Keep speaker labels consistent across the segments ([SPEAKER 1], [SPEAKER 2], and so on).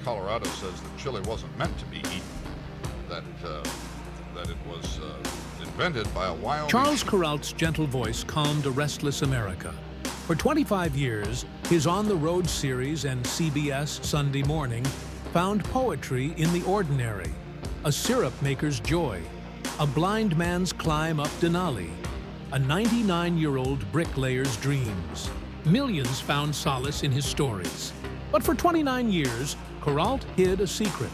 [SPEAKER 1] Colorado says that chili wasn't meant to be eaten, that it was invented by a wild...
[SPEAKER 2] Charles Kuralt's gentle voice calmed a restless America. For 25 years, his On the Road series and CBS Sunday Morning found poetry in the ordinary, a syrup maker's joy, a blind man's climb up Denali, a 99-year-old bricklayer's dreams. Millions found solace in his stories. But for 29 years, Kuralt hid a secret.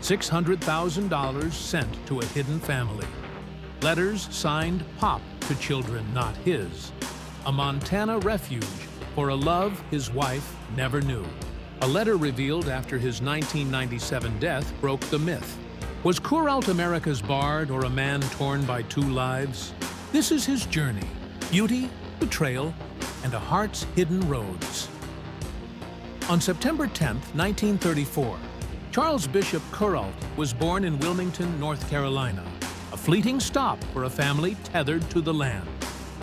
[SPEAKER 2] $600,000 sent to a hidden family. Letters signed Pop to children not his. A Montana refuge for a love his wife never knew. A letter revealed after his 1997 death broke the myth. Was Kuralt America's bard or a man torn by two lives? This is his journey: beauty, betrayal, and a heart's hidden roads. On September 10, 1934, Charles Bishop Kuralt was born in Wilmington, North Carolina, a fleeting stop for a family tethered to the land.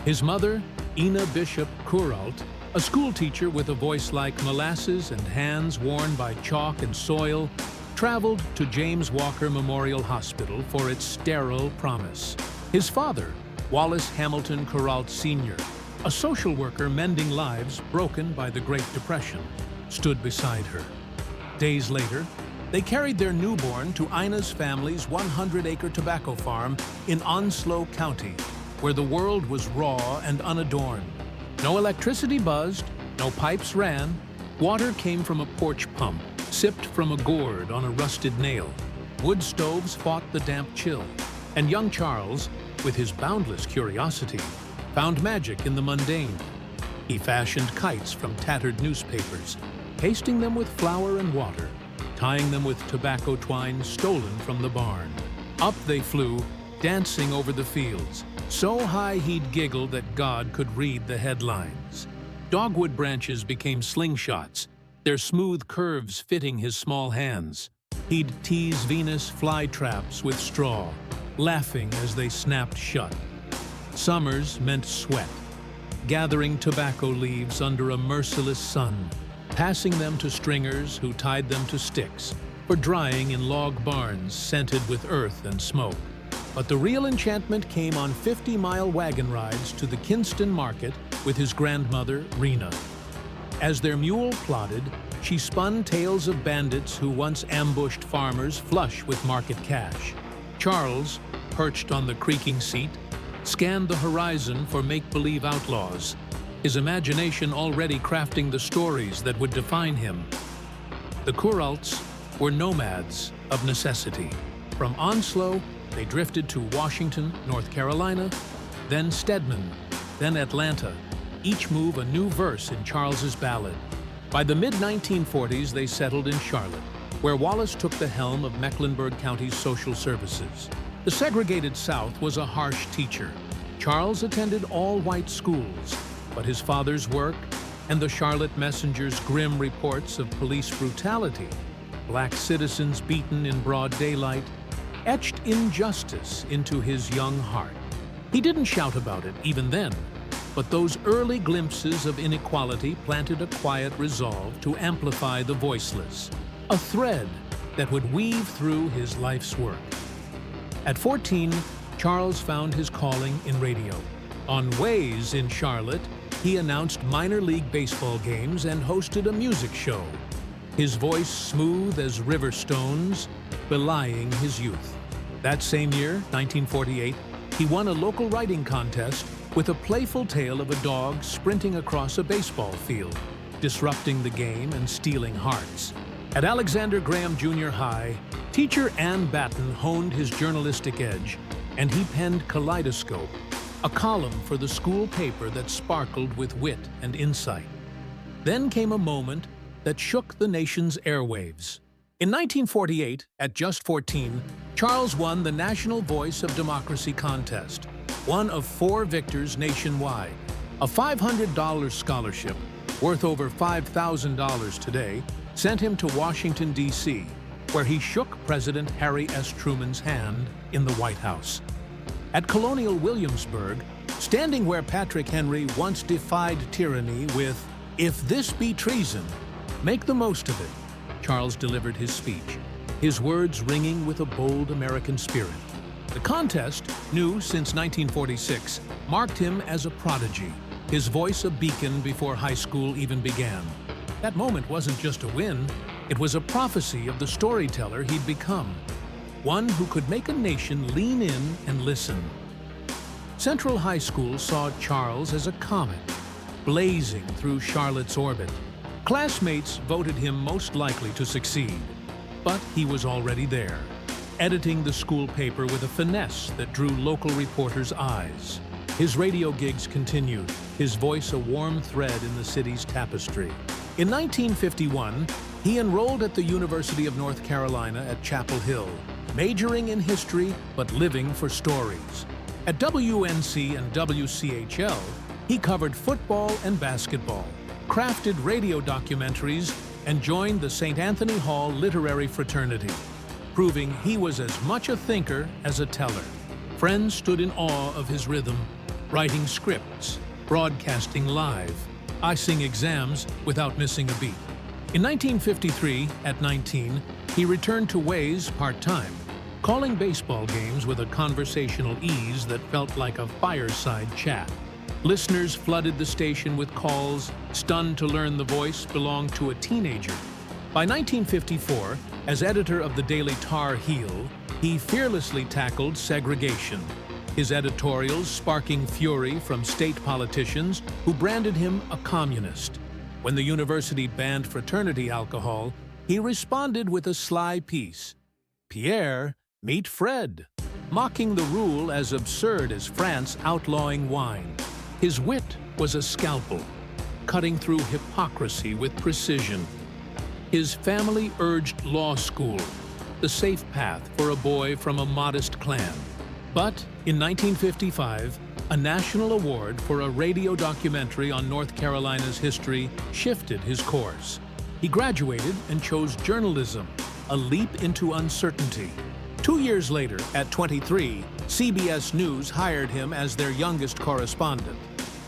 [SPEAKER 2] His mother, Ina Bishop Kuralt, a schoolteacher with a voice like molasses and hands worn by chalk and soil, traveled to James Walker Memorial Hospital for its sterile promise. His father, Wallace Hamilton Kuralt Sr., a social worker mending lives broken by the Great Depression, stood beside her. Days later, they carried their newborn to Ina's family's 100-acre tobacco farm in Onslow County, where the world was raw and unadorned. No electricity buzzed, no pipes ran. Water came from a porch pump, sipped from a gourd on a rusted nail. Wood stoves fought the damp chill. And young Charles, with his boundless curiosity, found magic in the mundane. He fashioned kites from tattered newspapers, pasting them with flour and water, tying them with tobacco twine stolen from the barn. Up they flew, dancing over the fields, so high he'd giggle that God could read the headlines. Dogwood branches became slingshots, their smooth curves fitting his small hands. He'd tease Venus flytraps with straw, laughing as they snapped shut. Summers meant sweat, gathering tobacco leaves under a merciless sun, passing them to stringers who tied them to sticks, for drying in log barns scented with earth and smoke. But the real enchantment came on 50-mile wagon rides to the Kinston market with his grandmother, Rena. As their mule plodded, she spun tales of bandits who once ambushed farmers flush with market cash. Charles, perched on the creaking seat, scanned the horizon for make-believe outlaws, his imagination already crafting the stories that would define him. The Kuralts were nomads of necessity. From Onslow, they drifted to Washington, North Carolina, then Stedman, then Atlanta, each move a new verse in Charles's ballad. By the mid-1940s, they settled in Charlotte, where Wallace took the helm of Mecklenburg County's social services. The segregated South was a harsh teacher. Charles attended all-white schools, but his father's work and the Charlotte Messenger's grim reports of police brutality, black citizens beaten in broad daylight, etched injustice into his young heart. He didn't shout about it even then, but those early glimpses of inequality planted a quiet resolve to amplify the voiceless, a thread that would weave through his life's work. At 14, Charles found his calling in radio. On Ways in Charlotte, he announced minor league baseball games and hosted a music show, his voice smooth as river stones, belying his youth. That same year, 1948, he won a local writing contest with a playful tale of a dog sprinting across a baseball field, disrupting the game and stealing hearts. At Alexander Graham Junior High, teacher Ann Batten honed his journalistic edge, and he penned Kaleidoscope, a column for the school paper that sparkled with wit and insight. Then came a moment that shook the nation's airwaves. In 1948, at just 14, Charles won the National Voice of Democracy contest, one of 4 victors nationwide. A $500 scholarship, worth over $5,000 today, sent him to Washington, D.C., where he shook President Harry S. Truman's hand in the White House. At Colonial Williamsburg, standing where Patrick Henry once defied tyranny with, "If this be treason, make the most of it," Charles delivered his speech, his words ringing with a bold American spirit. The contest, new since 1946, marked him as a prodigy, his voice a beacon before high school even began. That moment wasn't just a win, it was a prophecy of the storyteller he'd become, one who could make a nation lean in and listen. Central High School saw Charles as a comet, blazing through Charlotte's orbit. Classmates voted him most likely to succeed, but he was already there, editing the school paper with a finesse that drew local reporters' eyes. His radio gigs continued, his voice a warm thread in the city's tapestry. In 1951, he enrolled at the University of North Carolina at Chapel Hill, majoring in history but living for stories. At WNC and WCHL, he covered football and basketball, crafted radio documentaries, and joined the St. Anthony Hall Literary Fraternity, proving he was as much a thinker as a teller. Friends stood in awe of his rhythm, writing scripts, broadcasting live, icing exams without missing a beat. In 1953, at 19, he returned to Waze part-time, calling baseball games with a conversational ease that felt like a fireside chat. Listeners flooded the station with calls, stunned to learn the voice belonged to a teenager. By 1954, as editor of the daily Tar Heel, he fearlessly tackled segregation, his editorials sparking fury from state politicians who branded him a communist. When the university banned fraternity alcohol, he responded with a sly piece, "Pierre, meet Fred," mocking the rule as absurd as France outlawing wine. His wit was a scalpel, cutting through hypocrisy with precision. His family urged law school, the safe path for a boy from a modest clan. But in 1955, a national award for a radio documentary on North Carolina's history shifted his course. He graduated and chose journalism, a leap into uncertainty. 2 years later, at 23, CBS News hired him as their youngest correspondent,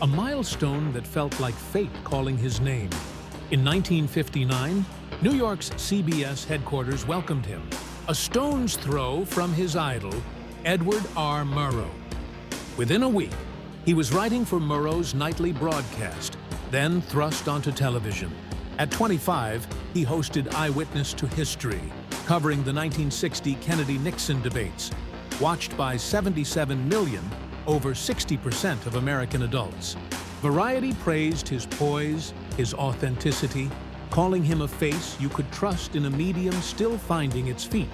[SPEAKER 2] a milestone that felt like fate calling his name. In 1959, New York's CBS headquarters welcomed him, a stone's throw from his idol, Edward R. Murrow. Within a week, he was writing for Murrow's nightly broadcast, then thrust onto television. At 25, he hosted Eyewitness to History, covering the 1960 Kennedy-Nixon debates, watched by 77 million, over 60% of American adults. Variety praised his poise, his authenticity, calling him a face you could trust in a medium still finding its feet.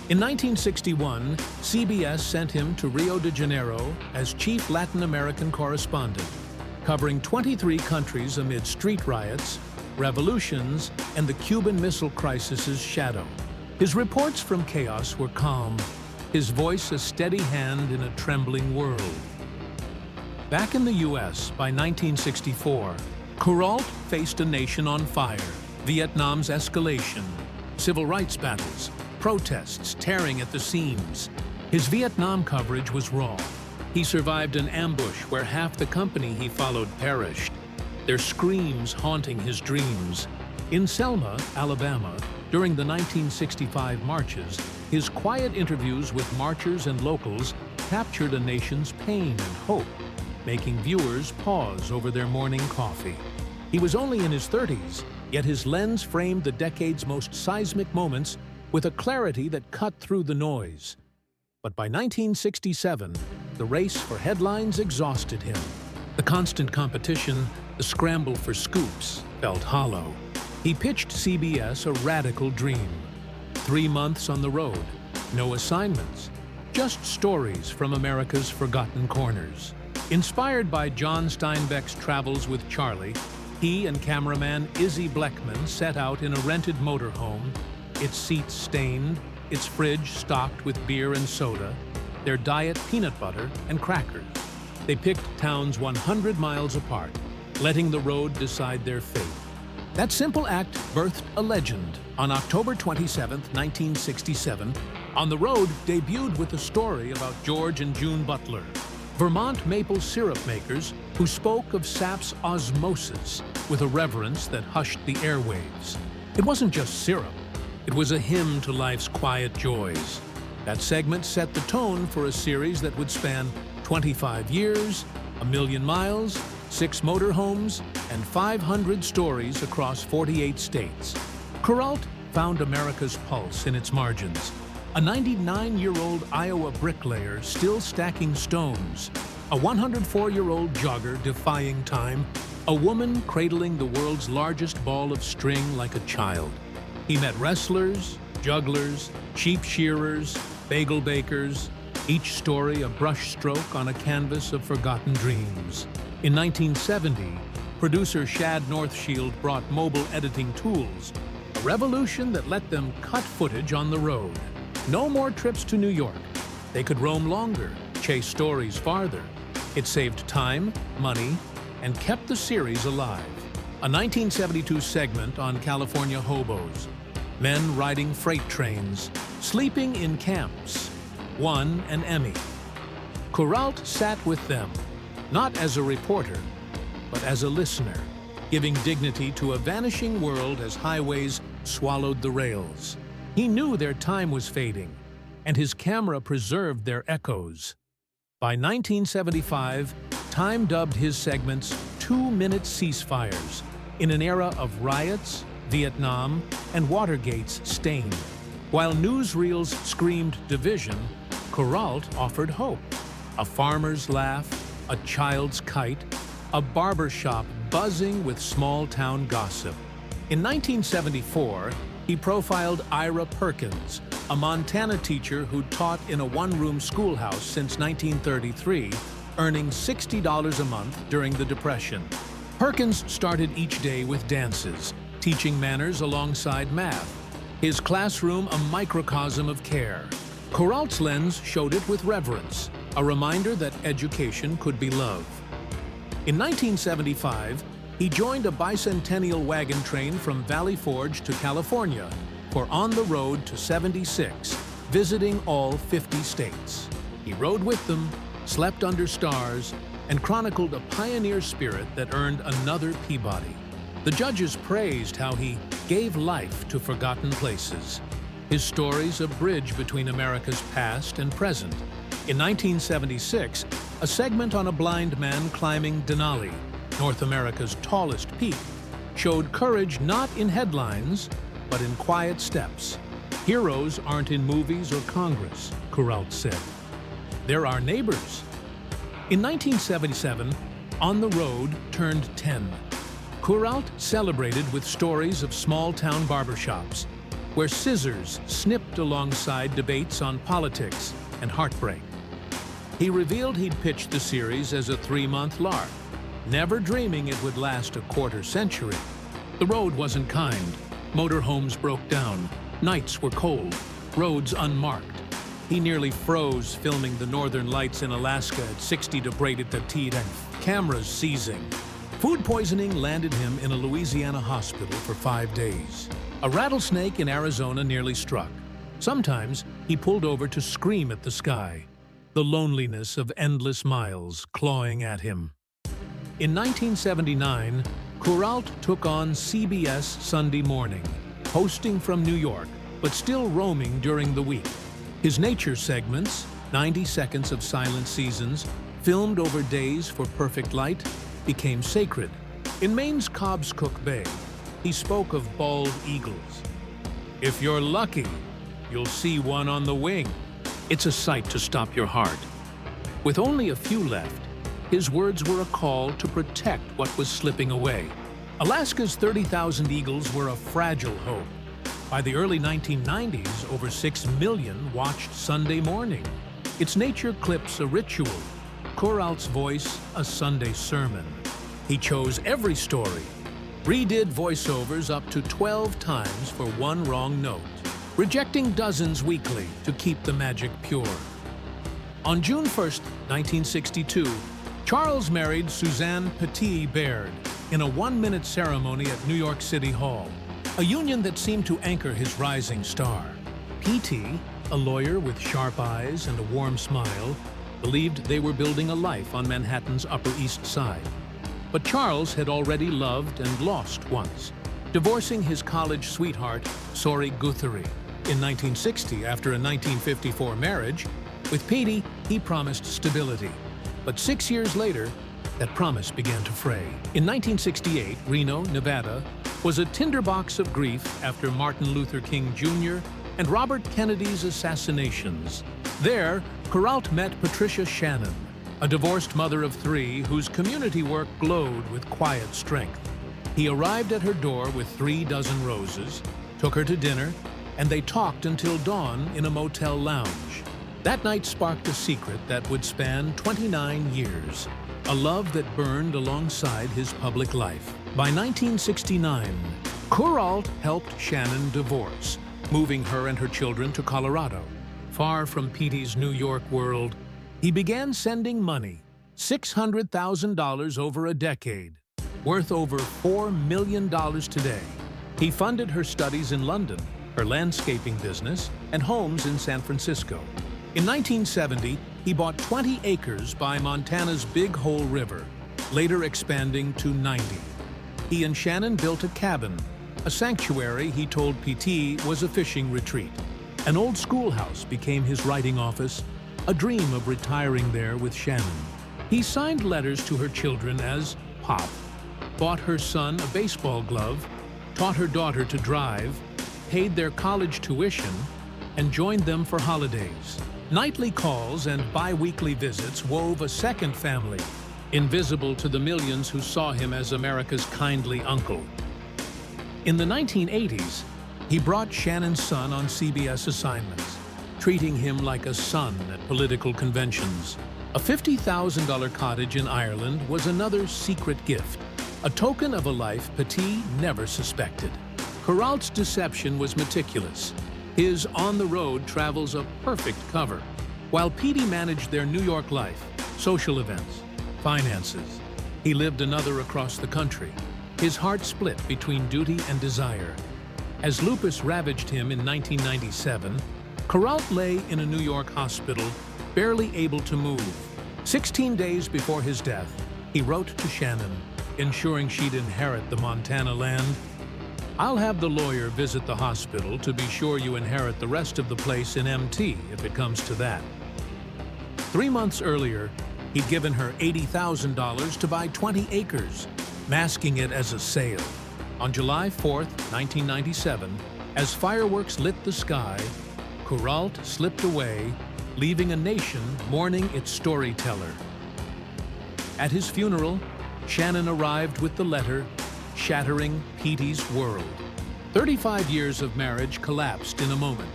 [SPEAKER 2] In 1961, CBS sent him to Rio de Janeiro as chief Latin American correspondent, covering 23 countries amid street riots, revolutions, and the Cuban Missile Crisis's shadow. His reports from chaos were calm, his voice a steady hand in a trembling world. Back in the U.S. by 1964, Kuralt faced a nation on fire, Vietnam's escalation, civil rights battles, protests tearing at the seams. His Vietnam coverage was raw. He survived an ambush where half the company he followed perished, their screams haunting his dreams. In Selma, Alabama, during the 1965 marches, his quiet interviews with marchers and locals captured a nation's pain and hope, making viewers pause over their morning coffee. He was only in his 30s, yet his lens framed the decade's most seismic moments with a clarity that cut through the noise. But by 1967, the race for headlines exhausted him. The constant competition, the scramble for scoops, felt hollow. He pitched CBS a radical dream. 3 months on the road, no assignments, just stories from America's forgotten corners. Inspired by John Steinbeck's travels with Charlie, he and cameraman Izzy Bleckman set out in a rented motorhome, its seats stained, its fridge stocked with beer and soda, their diet peanut butter and crackers. They picked towns 100 miles apart, letting the road decide their fate. That simple act birthed a legend. On October 27, 1967, On the Road debuted with a story about George and June Butler, Vermont maple syrup makers who spoke of sap's osmosis with a reverence that hushed the airwaves. It wasn't just syrup, It was a hymn to life's quiet joys. That segment set the tone for a series that would span 25 years, 1,000,000 miles, 6 motorhomes, and 500 stories across 48 states. Kuralt found America's pulse in its margins. A 99-year-old Iowa bricklayer still stacking stones, a 104-year-old jogger defying time, a woman cradling the world's largest ball of string like a child. He met wrestlers, jugglers, sheep shearers, bagel bakers, each story a brushstroke on a canvas of forgotten dreams. In 1970, producer Shad Northshield brought mobile editing tools, a revolution that let them cut footage on the road. No more trips to New York. They could roam longer, chase stories farther. It saved time, money, and kept the series alive. A 1972 segment on California hobos, men riding freight trains, sleeping in camps, won an Emmy. Kuralt sat with them, not as a reporter, but as a listener, giving dignity to a vanishing world as highways swallowed the rails. He knew their time was fading, and his camera preserved their echoes. By 1975, Time dubbed his segments 2-minute ceasefires in an era of riots, Vietnam, and Watergate's stain. While newsreels screamed division, Kuralt offered hope. A farmer's laugh, a child's kite, a barbershop buzzing with small-town gossip. In 1974, he profiled Ira Perkins, a Montana teacher who taught in a one-room schoolhouse since 1933, earning $60 a month during the Depression. Perkins started each day with dances, teaching manners alongside math. His classroom a microcosm of care. Kuralt's lens showed it with reverence, a reminder that education could be love. In 1975, he joined a bicentennial wagon train from Valley Forge to California for On the Road to 76, visiting all 50 states. He rode with them, slept under stars, and chronicled a pioneer spirit that earned another Peabody. The judges praised how he gave life to forgotten places. His stories a bridge between America's past and present. In 1976, a segment on a blind man climbing Denali, North America's tallest peak, showed courage not in headlines, but in quiet steps. Heroes aren't in movies or Congress, Kuralt said. They're our neighbors. In 1977, On the Road turned 10. Kuralt celebrated with stories of small-town barbershops, where scissors snipped alongside debates on politics and heartbreak. He revealed he'd pitched the series as a 3-month lark, never dreaming it would last a quarter century. The road wasn't kind. Motorhomes broke down, nights were cold, roads unmarked. He nearly froze filming the northern lights in Alaska at 60 degrees Celsius, cameras seizing. Food poisoning landed him in a Louisiana hospital for 5 days. A rattlesnake in Arizona nearly struck. Sometimes he pulled over to scream at the sky, the loneliness of endless miles clawing at him. In 1979, Kuralt took on CBS Sunday Morning, hosting from New York, but still roaming during the week. His nature segments, 90 seconds of silent seasons, filmed over days for perfect light, became sacred. In Maine's Cobscook Bay, he spoke of bald eagles. If you're lucky, you'll see one on the wing. It's a sight to stop your heart. With only a few left, his words were a call to protect what was slipping away. Alaska's 30,000 eagles were a fragile hope. By the early 1990s, over 6 million watched Sunday Morning. Its nature clips a ritual, Kuralt's voice a Sunday sermon. He chose every story, redid voiceovers up to 12 times for one wrong note, rejecting dozens weekly to keep the magic pure. On June 1st, 1962, Charles married Suzanne Petit Baird in a 1-minute ceremony at New York City Hall, a union that seemed to anchor his rising star. P.T., a lawyer with sharp eyes and a warm smile, believed they were building a life on Manhattan's Upper East Side. But Charles had already loved and lost once. divorcing his college sweetheart, Sori Guthrie. In 1960, after a 1954 marriage, with Petey, he promised stability. But 6 years later, that promise began to fray. In 1968, Reno, Nevada, was a tinderbox of grief after Martin Luther King Jr. and Robert Kennedy's assassinations. There, Kuralt met Patricia Shannon, a divorced mother of 3 whose community work glowed with quiet strength. He arrived at her door with 3 dozen roses, took her to dinner, and they talked until dawn in a motel lounge. That night sparked a secret that would span 29 years, a love that burned alongside his public life. By 1969, Kuralt helped Shannon divorce, moving her and her children to Colorado. Far from Petey's New York world, he began sending money, $600,000 over a decade, worth over $4 million today. He funded her studies in London, her landscaping business, and homes in San Francisco. In 1970, he bought 20 acres by Montana's Big Hole River, later expanding to 90. He and Shannon built a cabin, a sanctuary he told PT was a fishing retreat. An old schoolhouse became his writing office, a dream of retiring there with Shannon. He signed letters to her children as Pop, bought her son a baseball glove, taught her daughter to drive, paid their college tuition, and joined them for holidays. Nightly calls and bi-weekly visits wove a second family, invisible to the millions who saw him as America's kindly uncle. In the 1980s, he brought Shannon's son on CBS assignments, treating him like a son at political conventions. A $50,000 cottage in Ireland was another secret gift, a token of a life Petit never suspected. Kuralt's deception was meticulous. His on-the-road travels a perfect cover, while Petey managed their New York life, social events, finances. He lived another across the country, his heart split between duty and desire. As lupus ravaged him in 1997, Kuralt lay in a New York hospital, barely able to move. 16 days before his death, he wrote to Shannon, ensuring she'd inherit the Montana land. "I'll have the lawyer visit the hospital to be sure you inherit the rest of the place in MT if it comes to that." 3 months earlier, he'd given her $80,000 to buy 20 acres, masking it as a sale. On July 4, 1997, as fireworks lit the sky, Kuralt slipped away, leaving a nation mourning its storyteller. At his funeral, Shannon arrived with the letter, shattering Petey's world. 35 years of marriage collapsed in a moment,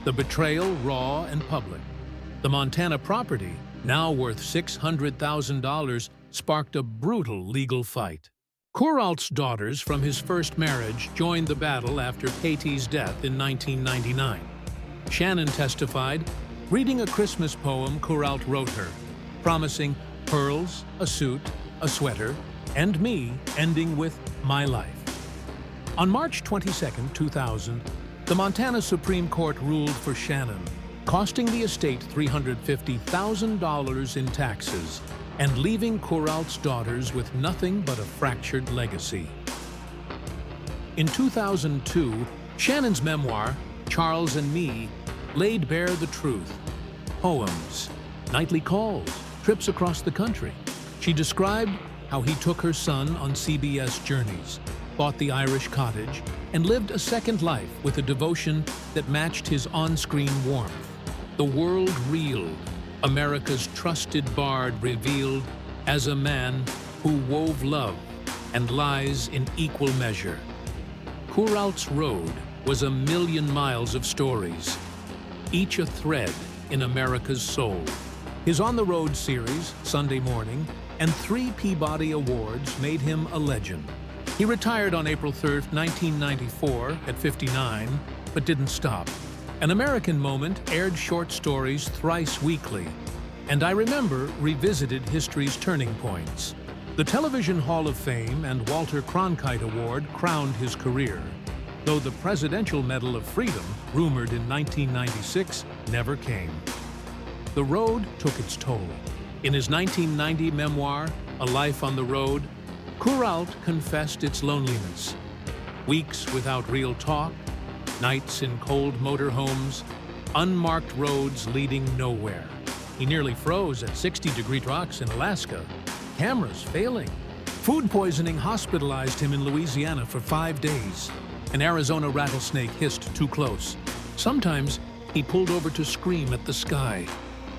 [SPEAKER 2] the betrayal raw and public. The Montana property, now worth $600,000, sparked a brutal legal fight. Kuralt's daughters from his first marriage joined the battle after Petey's death in 1999. Shannon testified, reading a Christmas poem Kuralt wrote her, promising pearls, a suit, a sweater, and me, ending with my life. On March 22, 2000, the Montana Supreme Court ruled for Shannon, costing the estate $350,000 in taxes and leaving Kuralt's daughters with nothing but a fractured legacy. In 2002, Shannon's memoir, Charles and Me, laid bare the truth. Poems, nightly calls, trips across the country. She described how he took her son on CBS journeys, bought the Irish cottage, and lived a second life with a devotion that matched his on-screen warmth. The world reeled, America's trusted bard revealed as a man who wove love and lies in equal measure. Kuralt's road was 1,000,000 miles of stories, each a thread in America's soul. His On the Road series, Sunday Morning, and 3 Peabody Awards made him a legend. He retired on April 3, 1994, at 59, but didn't stop. An American Moment aired short stories thrice weekly, and I Remember revisited history's turning points. The Television Hall of Fame and Walter Cronkite Award crowned his career, though the Presidential Medal of Freedom, rumored in 1996, never came. The road took its toll. In his 1990 memoir, A Life on the Road, Kuralt confessed its loneliness. Weeks without real talk, nights in cold motorhomes, unmarked roads leading nowhere. He nearly froze at 60-degree rocks in Alaska, cameras failing. Food poisoning hospitalized him in Louisiana for 5 days. An Arizona rattlesnake hissed too close. Sometimes he pulled over to scream at the sky,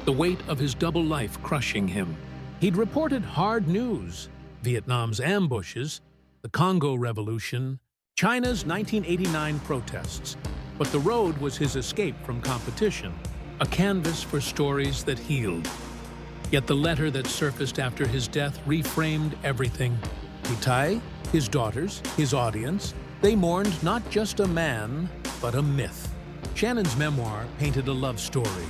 [SPEAKER 2] the weight of his double life crushing him. He'd reported hard news: Vietnam's ambushes, the Congo Revolution, China's 1989 protests. But the road was his escape from competition, a canvas for stories that healed. Yet the letter that surfaced after his death reframed everything. Itai, his daughters, his audience, they mourned not just a man, but a myth. Shannon's memoir painted a love story,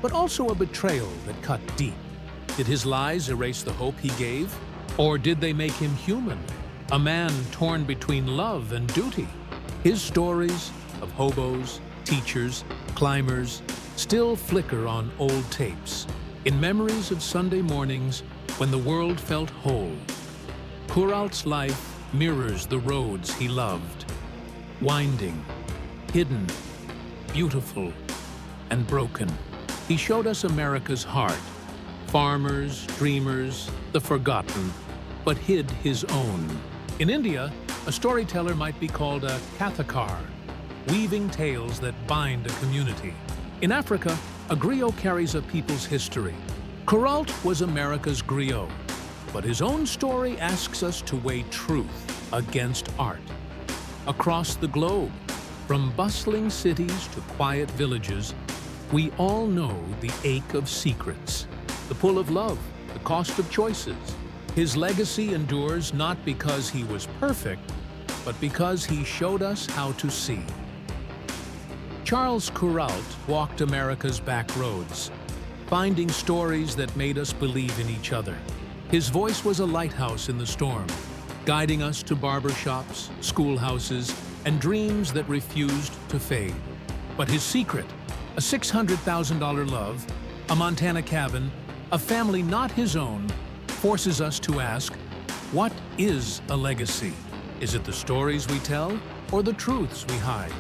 [SPEAKER 2] but also a betrayal that cut deep. Did his lies erase the hope he gave? Or did they make him human, a man torn between love and duty? His stories of hobos, teachers, climbers, still flicker on old tapes, in memories of Sunday mornings when the world felt whole. Kuralt's life mirrors the roads he loved: winding, hidden, beautiful, and broken. He showed us America's heart: farmers, dreamers, the forgotten, but hid his own. In India, a storyteller might be called a kathakar, weaving tales that bind a community. In Africa, a griot carries a people's history. Kuralt was America's griot, but his own story asks us to weigh truth against art. Across the globe, from bustling cities to quiet villages, we all know the ache of secrets, the pull of love, the cost of choices. His legacy endures not because he was perfect, but because he showed us how to see. Charles Kuralt walked America's back roads, finding stories that made us believe in each other. His voice was a lighthouse in the storm, guiding us to barbershops, schoolhouses, and dreams that refused to fade. But his secret, a $600,000 love, a Montana cabin, a family not his own, forces us to ask, what is a legacy? Is it the stories we tell or the truths we hide?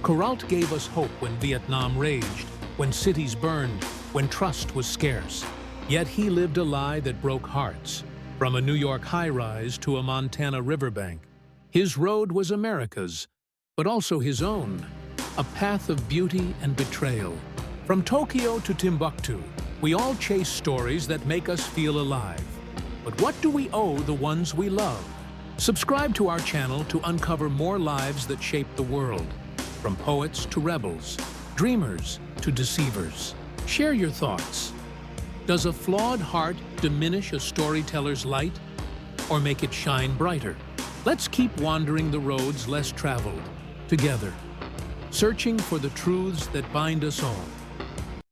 [SPEAKER 2] Kuralt gave us hope when Vietnam raged, when cities burned, when trust was scarce. Yet he lived a lie that broke hearts, from a New York high-rise to a Montana riverbank. His road was America's, but also his own, a path of beauty and betrayal. From Tokyo to Timbuktu, we all chase stories that make us feel alive. But what do we owe the ones we love? Subscribe to our channel to uncover more lives that shape the world, from poets to rebels, dreamers to deceivers. Share your thoughts. Does a flawed heart diminish a storyteller's light, or make it shine brighter? Let's keep wandering the roads less traveled, together, searching for the truths that bind us all.